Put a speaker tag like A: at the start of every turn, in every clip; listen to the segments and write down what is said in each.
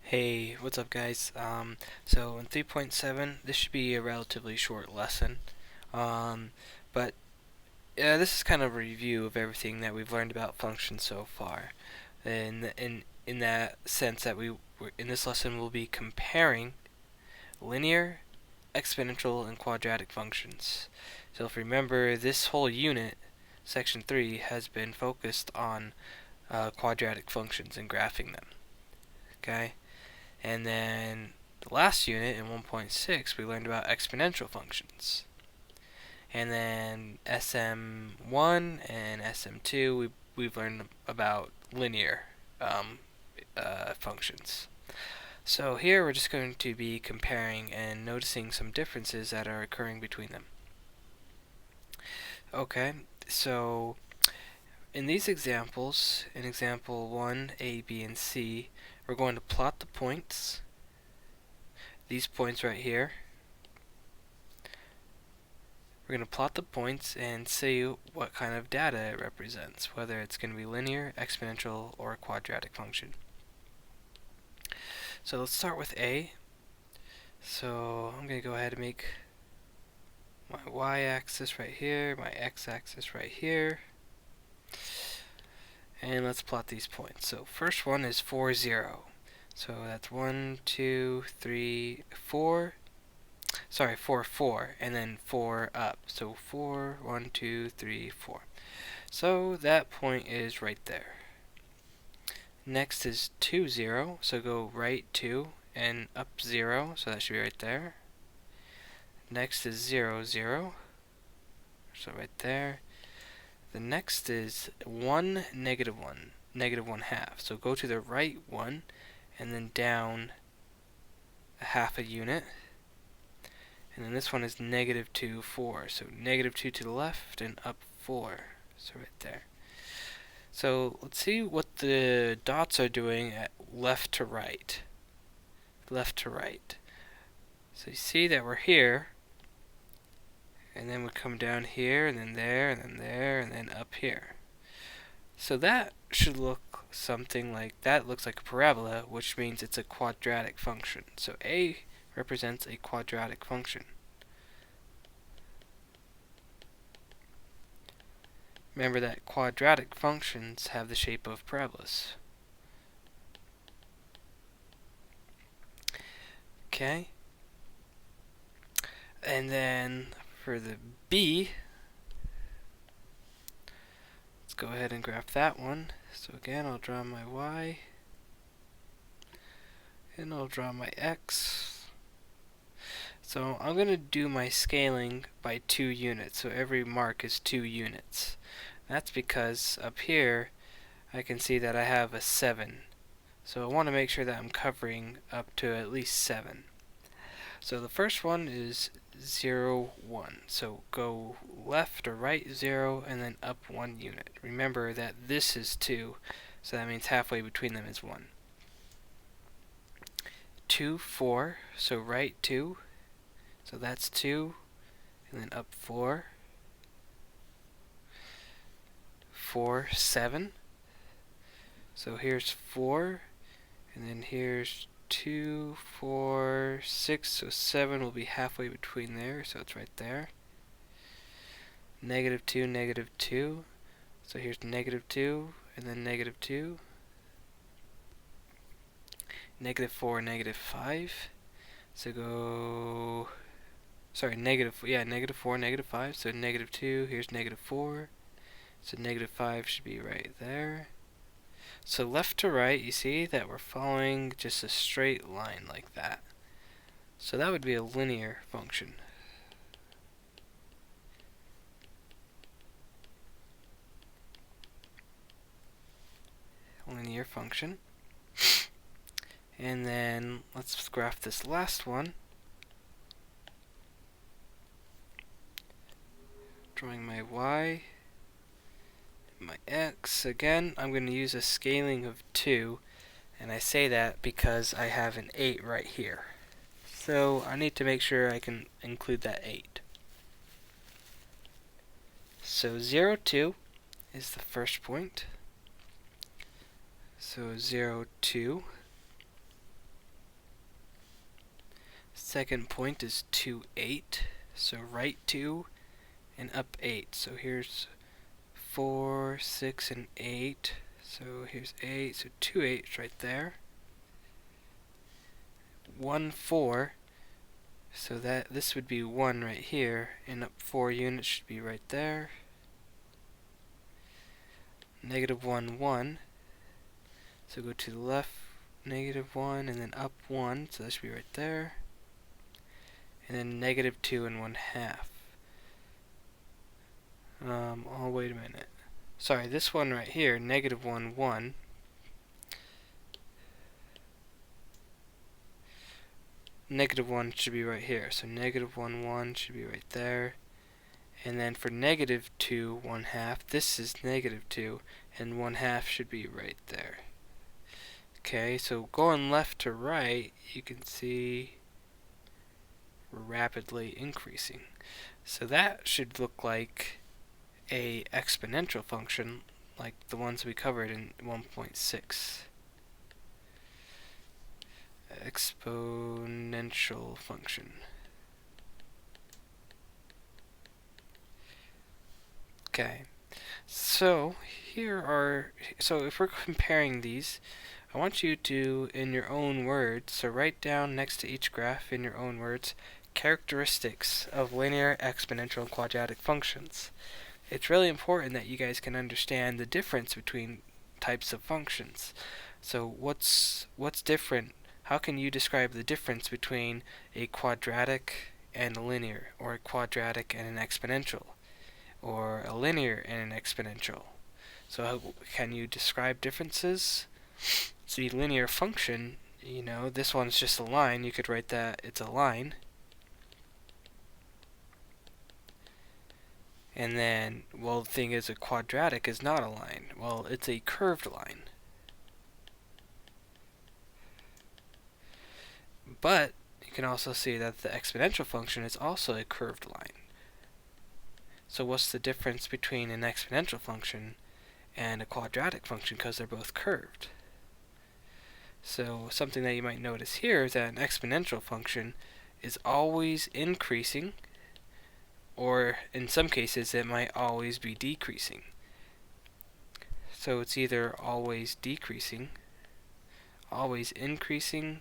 A: Hey, what's up guys? So in 3.7, this should be a relatively short lesson. Um, but this is kind of a review of everything that we've learned about functions so far. And in that sense that in this lesson we'll be comparing linear, exponential, and quadratic functions. So if you remember, this whole unit, section 3, has been focused on quadratic functions and graphing them. Okay? And then the last unit in 1.6 we learned about exponential functions. And then SM1 and SM2 we've learned about linear functions. So here we're just going to be comparing and noticing some differences that are occurring between them. Okay, so in these examples, in example 1, A, B, and C, we're going to plot the points, these points right here. We're going to plot the points and see what kind of data it represents, whether it's going to be linear, exponential, or a quadratic function. So let's start with A. So I'm going to go ahead and make my y-axis right here, my x-axis right here, and let's plot these points. So first one is 4, 0. So that's 1, 2, 3, 4. Sorry, 4, 4, and then 4 up. So 4, 1, 2, 3, 4. So that point is right there. Next is 2, 0, so go right 2 and up 0, so that should be right there. Next is 0, 0, so right there. The next is 1, negative 1, negative 1 half, so go to the right 1 and then down a half a unit. And then this one is negative 2, 4, so negative 2 to the left and up 4, so right there. So let's see what the dots are doing at left to right. Left to right. So you see that we're here, and then we come down here, and then there, and then there, and then up here. So that should look something like, that looks like a parabola, which means it's a quadratic function. So A represents a quadratic function. Remember that quadratic functions have the shape of parabolas. Okay. And then for the B, let's go ahead and graph that one. So again, I'll draw my Y, and I'll draw my X. So I'm going to do my scaling by 2 units, so every mark is 2 units. That's because up here I can see that I have a 7. So I want to make sure that I'm covering up to at least 7. So the first one is 0, 1. So go left or right 0 and then up 1 unit. Remember that this is 2, so that means halfway between them is 1. 2, 4, so right 2, so that's 2, and then up 4. 4, 7, so here's 4, and then here's 2, 4, 6, so 7 will be halfway between there, so it's right there. Negative 2, negative 2, so here's negative 2, and then negative 2. Negative 4, negative 5, so go, sorry, negative 4, negative 5, so negative 2, here's negative 4, so negative 5 should be right there. So left to right, you see that we're following just a straight line like that. So that would be a linear function. Linear function. And then let's graph this last one. Drawing my Y, my X. Again, I'm going to use a scaling of 2, and I say that because I have an 8 right here. So I need to make sure I can include that 8. So 0, 2 is the first point. So 0, 2. Second point is 2, 8. So right 2 and up 8. So here's 4, 6, and 8. So here's 8. So 2 8's right there. 1, 4. So that this would be 1 right here, and up 4 units should be right there. Negative 1, 1. So go to the left, negative 1, and then up 1. So that should be right there. And then negative 2 and 1/2. Oh, wait a minute. Sorry, this one right here, negative 1, 1. Negative 1 should be right here. So negative 1, 1 should be right there. And then for negative 2, 1/2, this is negative 2, and 1/2 should be right there. Okay, so going left to right, you can see we're rapidly increasing. So that should look like a exponential function like the ones we covered in 1.6. Exponential function. Okay, so if we're comparing these, I want you to, in your own words, so write down next to each graph in your own words, characteristics of linear, exponential, and quadratic functions. It's really important that you guys can understand the difference between types of functions. So what's different? How can you describe the difference between a quadratic and a linear, or a quadratic and an exponential, or a linear and an exponential? So how can you describe differences? So the linear function, this one's just a line. You could write that it's a line. And then, well, the thing is, a quadratic is not a line. Well, it's a curved line. But you can also see that the exponential function is also a curved line. So what's the difference between an exponential function and a quadratic function? Because they're both curved. So something that you might notice here is that an exponential function is always increasing, or in some cases it might always be decreasing. So it's either always decreasing, always increasing,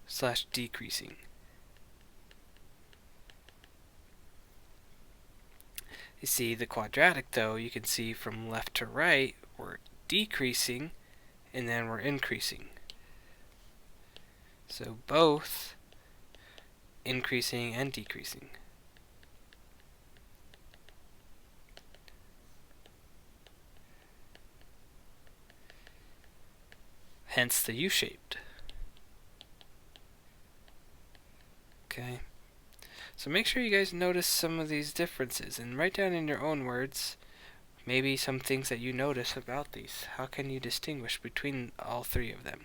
A: / decreasing. You see the quadratic, though, you can see from left to right, we're decreasing and then we're increasing. So both increasing and decreasing. Hence the U-shaped. Okay. So make sure you guys notice some of these differences and write down in your own words maybe some things that you notice about these. How can you distinguish between all three of them?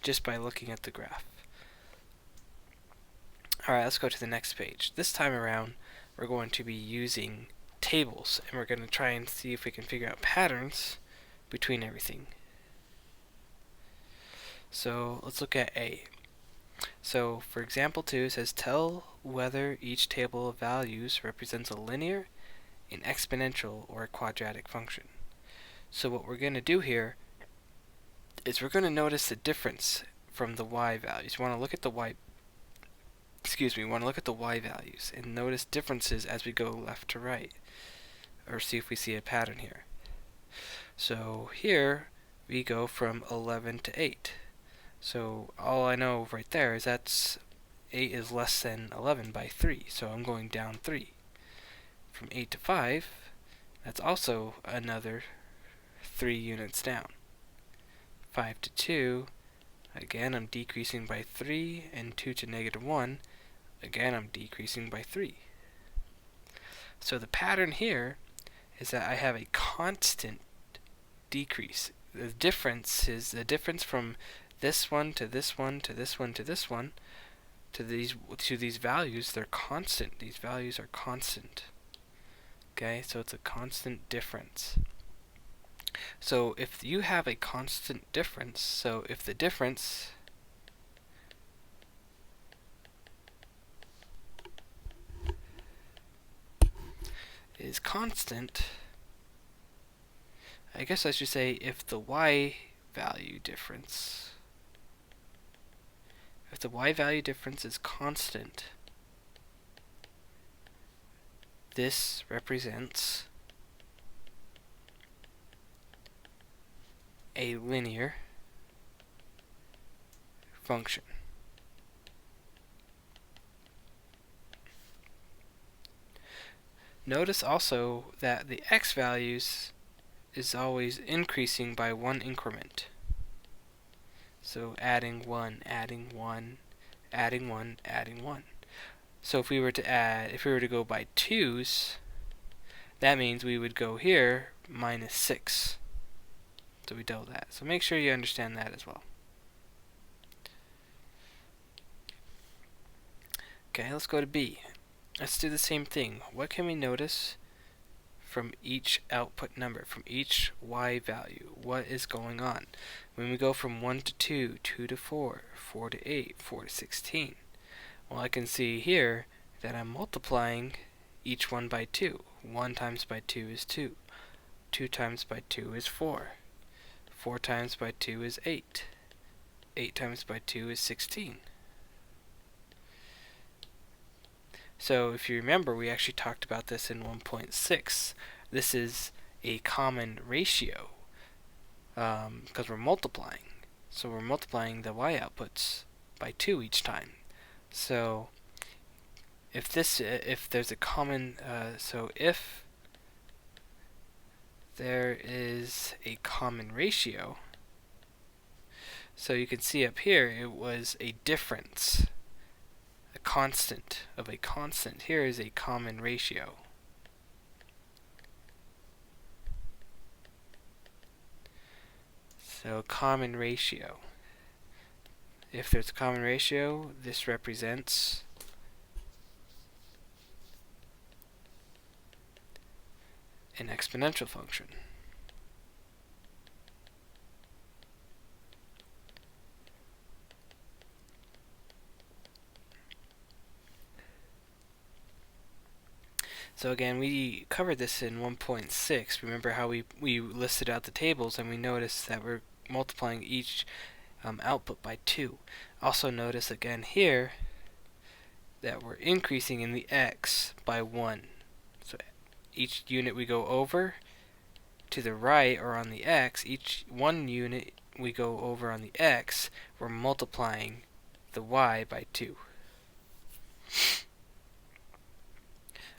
A: Just by looking at the graph. Alright, let's go to the next page. This time around, we're going to be using tables, and we're going to try and see if we can figure out patterns between everything. So let's look at A. So for example 2, it says tell whether each table of values represents a linear, an exponential, or a quadratic function. So what we're going to do here is we're going to notice the difference from the y values. We want to look at the y values and notice differences as we go left to right, or see if we see a pattern here. So here we go from 11 to 8. So all I know right there is that's 8 is less than 11 by 3, so I'm going down 3. From 8 to 5, that's also another 3 units down. 5 to 2, again I'm decreasing by 3, and 2 to negative 1, again I'm decreasing by 3. So the pattern here is that I have a constant decrease. The difference is the difference from this one to this one to this one to this one to these values. They're constant. These values are constant. Okay, so it's a constant difference. So if you have a constant difference, so if the difference is constant, I guess I should say if the y value difference is constant, this represents a linear function. Notice also that the x values is always increasing by one increment. So adding 1, adding 1, adding 1, adding 1. So if we were to go by 2's, that means we would go here minus 6. So we double that. So make sure you understand that as well. Okay, let's go to B. Let's do the same thing. What can we notice from each output number, from each y value? What is going on? When we go from 1 to 2, 2 to 4, 4 to 8, 4 to 16. Well, I can see here that I'm multiplying each one by 2. 1 times by 2 is 2. 2 times by 2 is 4. 4 times by 2 is 8. 8 times by 2 is 16. So if you remember, we actually talked about this in 1.6. This is a common ratio because we're multiplying. So we're multiplying the y outputs by 2 each time. So if there's a common, if there is a common ratio, so you can see up here it was a difference. A constant of a constant. Here is a common ratio. So common ratio. If there's a common ratio, this represents an exponential function. So again, we covered this in 1.6. Remember how we listed out the tables and we noticed that we're multiplying each output by 2. Also notice again here that we're increasing in the x by 1. So each unit we go over to the right or on the x, each one unit we go over on the x, we're multiplying the y by 2.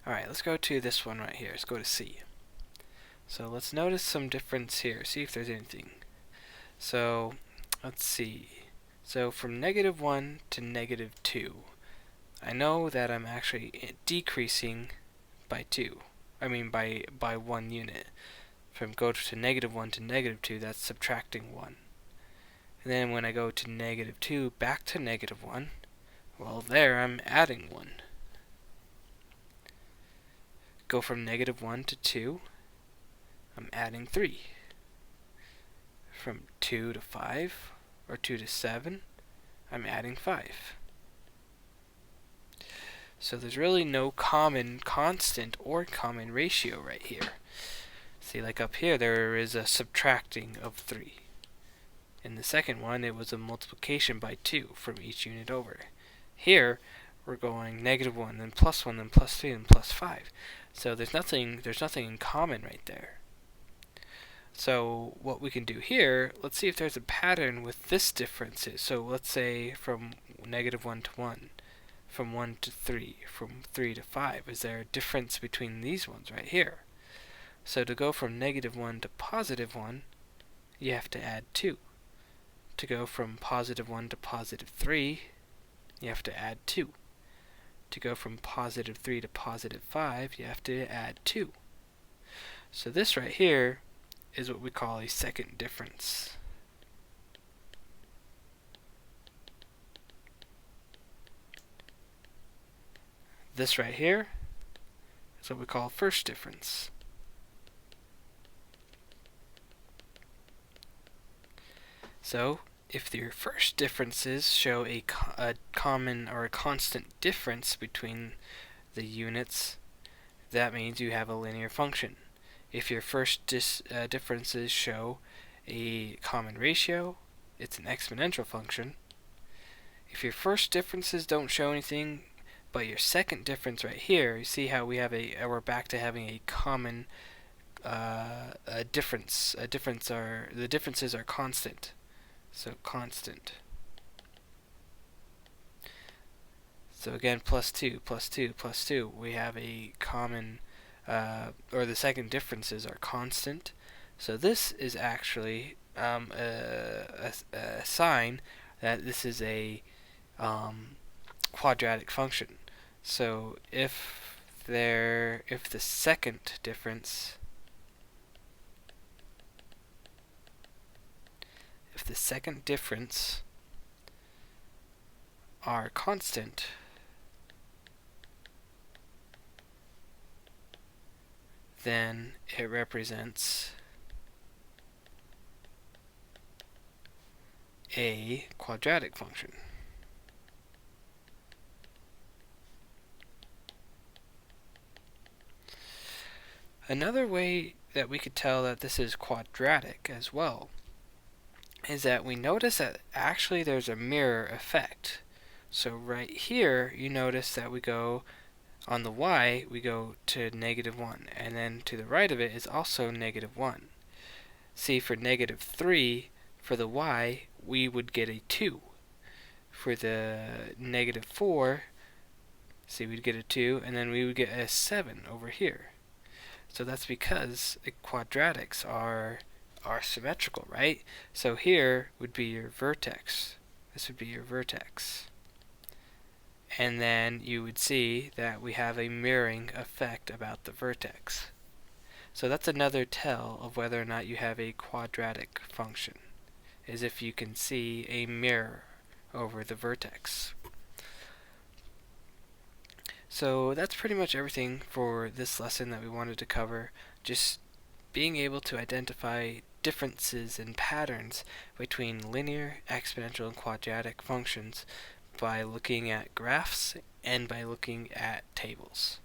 A: Alright, let's go to this one right here. Let's go to C. So let's notice some difference here. See if there's anything. So let's see. So from -1 to -2, I know that I'm actually decreasing by 2. I mean by 1 unit. From go to -1 to -2, that's subtracting 1. And then when I go to -2 back to -1, well there I'm adding 1. Go from -1 to 2, I'm adding 3. From 2 to 5, or 2 to 7, I'm adding 5. So there's really no common constant or common ratio right here. See, like up here, there is a subtracting of 3. In the second one, it was a multiplication by 2 from each unit over. Here, we're going -1, then +1, then +3, then +5. So there's nothing in common right there. So what we can do here, let's see if there's a pattern with this difference. So let's say from -1 to 1, from 1 to 3, from 3 to 5. Is there a difference between these ones right here? So to go from -1 to +1, you have to add 2. To go from +1 to +3, you have to add 2. To go from +3 to +5, you have to add 2. So this right here is what we call a second difference. This right here is what we call first difference. So if your first differences show a common or a constant difference between the units, that means you have a linear function. If your first differences show a common ratio, it's an exponential function. If your first differences don't show anything, but your second difference right here, you see how we're back to having a common a difference. The differences are constant. So constant. So again, plus 2, plus 2, plus 2. We have a common, or the second differences are constant. So this is actually a sign that this is a quadratic function. So if the second difference are constant, then it represents a quadratic function. Another way that we could tell that this is quadratic as well is that we notice that actually there's a mirror effect. So right here, you notice that we go on the y, we go to -1, and then to the right of it is also -1. See, for -3, for the y, we would get a 2. For the -4, see, we'd get a 2, and then we would get a 7 over here. So that's because the quadratics are symmetrical, right? So here would be your vertex. This would be your vertex. And then you would see that we have a mirroring effect about the vertex. So that's another tell of whether or not you have a quadratic function, is if you can see a mirror over the vertex. So that's pretty much everything for this lesson that we wanted to cover. Just being able to identify differences and patterns between linear, exponential, and quadratic functions by looking at graphs and by looking at tables.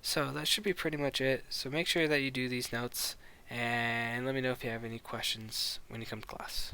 A: So that should be pretty much it. So make sure that you do these notes and let me know if you have any questions when you come to class.